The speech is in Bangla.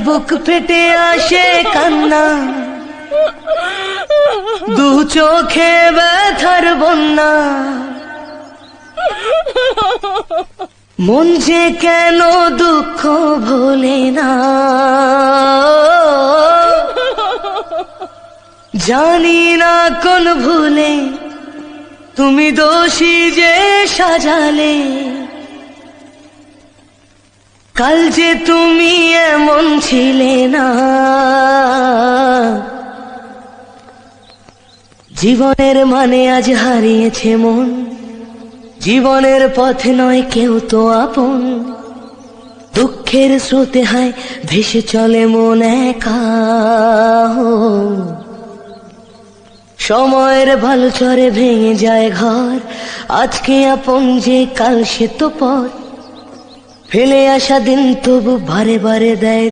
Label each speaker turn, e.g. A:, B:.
A: বুক ফেটে আসে কান্না, দু চোখে ব্যথার বন্যা, মন যে কেন দুঃখ ভোলে না, জানি না কোন ভুলে তুমি দোষী যে সাজালে, কাল যে তুমি এমন ছিলে না। জীবনের মানে আজ হারিয়েছে মন, জীবনের পথে নয় কেউ তো আপন, দুঃখের স্রোতে হায় ভেসে চলে মন একা। সময়ের ভালো চরে ভেঙে যায় ঘর, আজকে আপন যে কাল সে তো পর, ফেলে আসা দিন তবু বারে বারে দেয়